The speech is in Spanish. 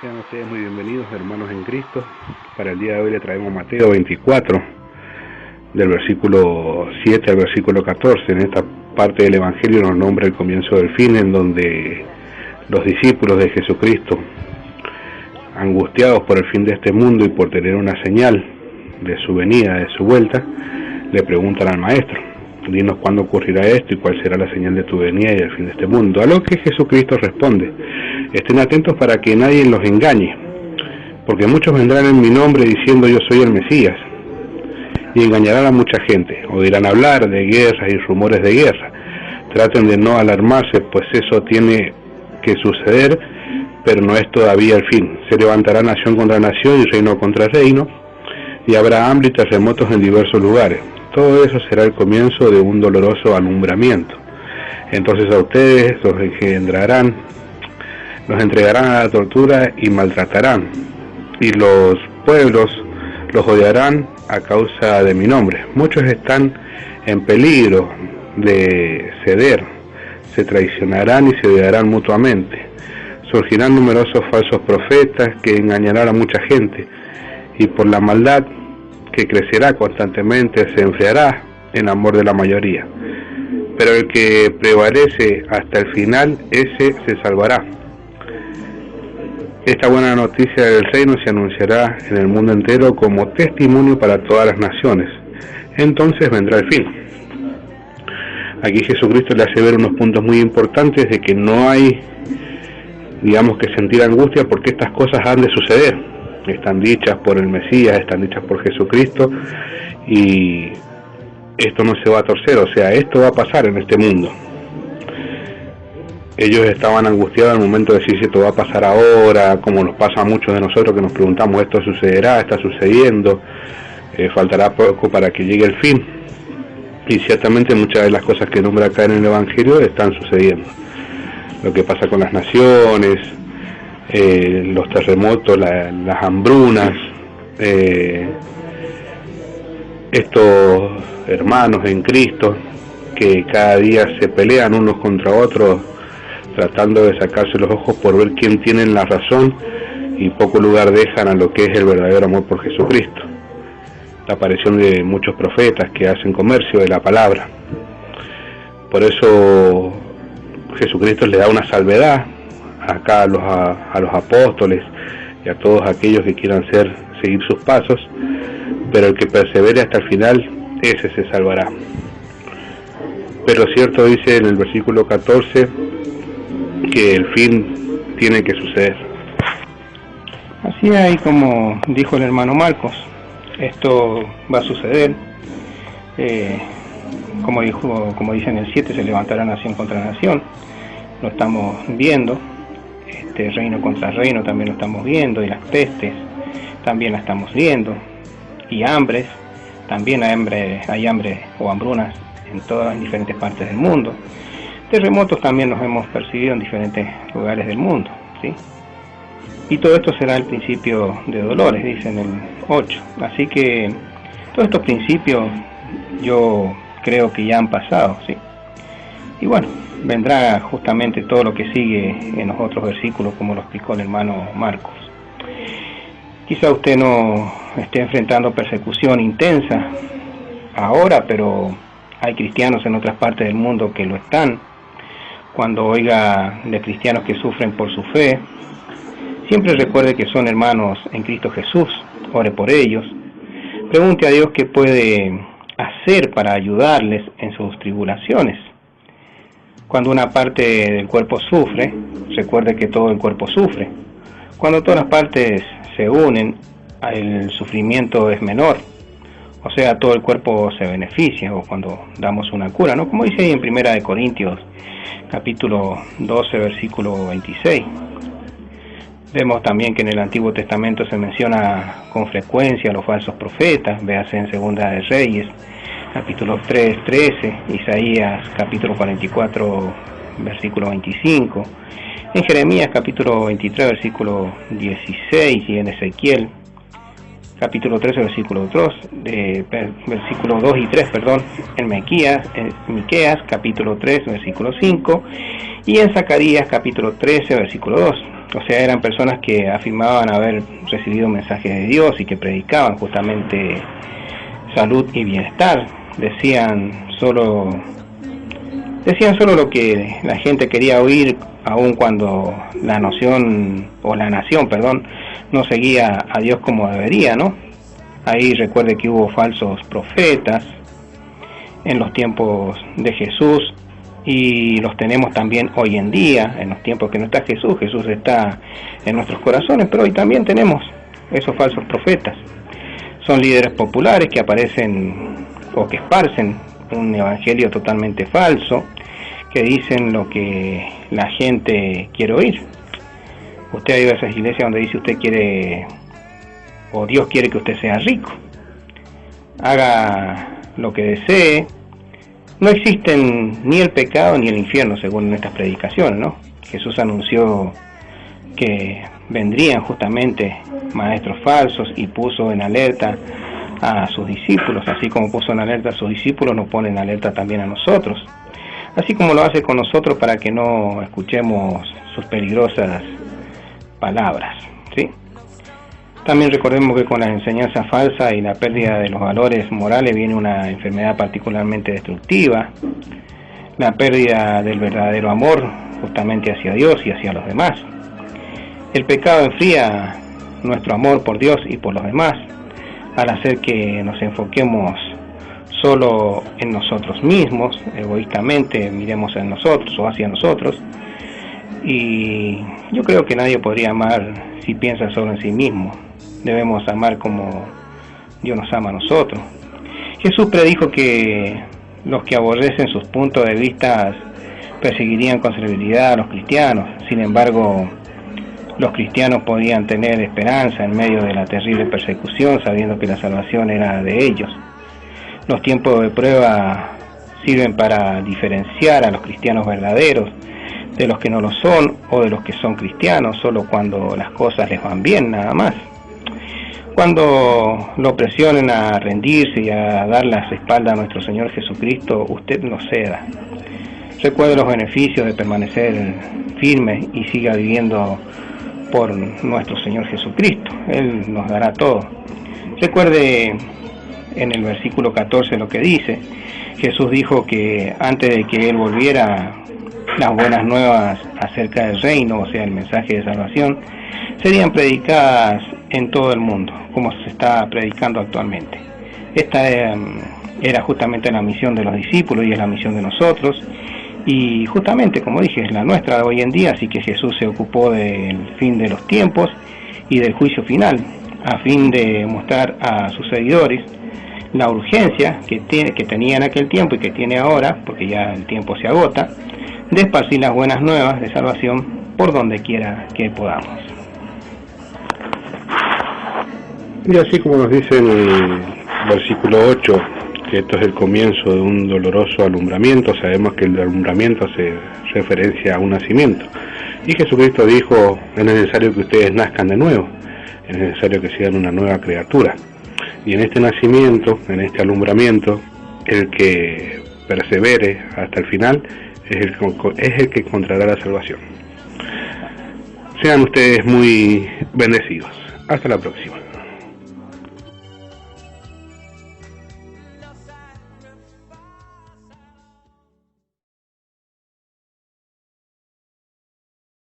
Sean ustedes muy bienvenidos, hermanos en Cristo. Para el día de hoy le traemos Mateo 24, del versículo 7 al versículo 14. En esta parte del Evangelio nos nombra el comienzo del fin, en donde los discípulos de Jesucristo, angustiados por el fin de este mundo y por tener una señal de su venida, de su vuelta, le preguntan al Maestro: dinos cuándo ocurrirá esto y cuál será la señal de tu venida y del fin de este mundo. A lo que Jesucristo responde: estén atentos para que nadie los engañe, porque muchos vendrán en mi nombre diciendo yo soy el Mesías, y engañarán a mucha gente. Oirán hablar de guerras y rumores de guerra. Traten de no alarmarse, pues eso tiene que suceder, pero no es todavía el fin. Se levantará nación contra nación y reino contra reino, y habrá hambre y terremotos en diversos lugares. Todo eso será el comienzo de un doloroso alumbramiento. Entonces a ustedes los entregarán a la tortura y maltratarán, y los pueblos los odiarán a causa de mi nombre. Muchos están en peligro de ceder, se traicionarán y se odiarán mutuamente. Surgirán numerosos falsos profetas que engañarán a mucha gente, y por la maldad que crecerá constantemente se enfriará el amor de la mayoría. Pero el que prevalece hasta el final, ese se salvará. Esta buena noticia del reino se anunciará en el mundo entero como testimonio para todas las naciones. Entonces vendrá el fin. Aquí Jesucristo le hace ver unos puntos muy importantes de que no hay, que sentir angustia, porque estas cosas han de suceder. Están dichas por el Mesías, están dichas por Jesucristo, y esto no se va a torcer, o sea, esto va a pasar en este mundo. Ellos estaban angustiados al momento de decir si esto va a pasar ahora, como nos pasa a muchos de nosotros que nos preguntamos: esto sucederá, está sucediendo, faltará poco para que llegue el fin. Y ciertamente muchas de las cosas que nombra acá en el Evangelio están sucediendo. Lo que pasa con las naciones, los terremotos, las hambrunas, estos hermanos en Cristo que cada día se pelean unos contra otros, tratando de sacarse los ojos por ver quién tiene la razón, y poco lugar dejan a lo que es el verdadero amor por Jesucristo. La aparición de muchos profetas que hacen comercio de la palabra. Por eso Jesucristo le da una salvedad acá a los apóstoles y a todos aquellos que quieran seguir sus pasos, pero el que persevere hasta el final, ese se salvará. Pero cierto dice en el versículo 14 que el fin tiene que suceder. Así hay, como dijo el hermano Marcos, esto va a suceder. Como dice en el 7, se levantará nación contra nación. Lo estamos viendo. Reino contra reino también lo estamos viendo, y las pestes también la estamos viendo, y hambres, también hay hambre o hambrunas en diferentes partes del mundo. Terremotos también los hemos percibido en diferentes lugares del mundo, ¿sí? Y todo esto será el principio de dolores, dice en el 8. Así que todos estos principios yo creo que ya han pasado, ¿sí? Y bueno, vendrá justamente todo lo que sigue en los otros versículos, como lo explicó el hermano Marcos. Quizá usted no esté enfrentando persecución intensa ahora, pero hay cristianos en otras partes del mundo que lo están. Cuando oiga de cristianos que sufren por su fe, siempre recuerde que son hermanos en Cristo Jesús. Ore por ellos. Pregunte a Dios qué puede hacer para ayudarles en sus tribulaciones. Cuando una parte del cuerpo sufre, recuerde que todo el cuerpo sufre. Cuando todas las partes se unen, el sufrimiento es menor. O sea, todo el cuerpo se beneficia, o cuando damos una cura, ¿no? Como dice ahí en 1 Corintios, capítulo 12, versículo 26. Vemos también que en el Antiguo Testamento se menciona con frecuencia a los falsos profetas. Véase en 2 de Reyes, capítulo 3, 13, Isaías, capítulo 44, versículo 25, en Jeremías, capítulo 23, versículo 16, y en Ezequiel, capítulo 13, versículo 2, versículo 2 y 3, en Miqueas, capítulo 3, versículo 5, y en Zacarías, capítulo 13, versículo 2. O sea, eran personas que afirmaban haber recibido mensajes de Dios y que predicaban justamente salud y bienestar. Decían solo lo que la gente quería oír, aun cuando la nación, no seguía a Dios como debería, ¿no? Ahí recuerde que hubo falsos profetas en los tiempos de Jesús, y los tenemos también hoy en día, en los tiempos que no está Jesús. Jesús está en nuestros corazones, pero hoy también tenemos esos falsos profetas. Son líderes populares que aparecen o que esparcen un evangelio totalmente falso, que dicen lo que la gente quiere oír. Usted ha ido a esas iglesias donde dice usted quiere, o Dios quiere que usted sea rico, haga lo que desee. No existen ni el pecado ni el infierno, según estas predicaciones, ¿no? Jesús anunció que vendrían justamente maestros falsos y puso en alerta a sus discípulos. Así como puso en alerta a sus discípulos, nos pone en alerta también a nosotros. Así como lo hace con nosotros para que no escuchemos sus peligrosas palabras, ¿sí? También recordemos que con la enseñanza falsa y la pérdida de los valores morales viene una enfermedad particularmente destructiva, la pérdida del verdadero amor justamente hacia Dios y hacia los demás. El pecado enfría nuestro amor por Dios y por los demás, al hacer que nos enfoquemos solo en nosotros mismos, egoístamente miremos en nosotros o hacia nosotros, y yo creo que nadie podría amar si piensa solo en sí mismo. Debemos amar como Dios nos ama a nosotros. Jesús predijo que los que aborrecen sus puntos de vista perseguirían con severidad a los cristianos. Sin embargo, los cristianos podían tener esperanza en medio de la terrible persecución, sabiendo que la salvación era de ellos. Los tiempos de prueba sirven para diferenciar a los cristianos verdaderos de los que no lo son, o de los que son cristianos solo cuando las cosas les van bien, nada más. Cuando lo presionen a rendirse y a dar las espaldas a nuestro Señor Jesucristo, usted no ceda. Recuerde los beneficios de permanecer firme y siga viviendo por nuestro Señor Jesucristo. Él nos dará todo. Recuerde en el versículo 14 lo que dice. Jesús dijo que antes de que Él volviera, las buenas nuevas acerca del reino, o sea, el mensaje de salvación, serían predicadas en todo el mundo, como se está predicando actualmente. Esta era justamente la misión de los discípulos y es la misión de nosotros, y justamente, como dije, es la nuestra hoy en día. Así que Jesús se ocupó del fin de los tiempos y del juicio final, a fin de mostrar a sus seguidores la urgencia que tenía en aquel tiempo y que tiene ahora, porque ya el tiempo se agota, de esparcir las buenas nuevas de salvación por donde quiera que podamos. Y así como nos dice en el versículo 8, que esto es el comienzo de un doloroso alumbramiento, sabemos que el alumbramiento hace referencia a un nacimiento. Y Jesucristo dijo, es necesario que ustedes nazcan de nuevo, es necesario que sean una nueva criatura. Y en este nacimiento, en este alumbramiento, el que persevere hasta el final es el que encontrará la salvación. Sean ustedes muy bendecidos. Hasta la próxima.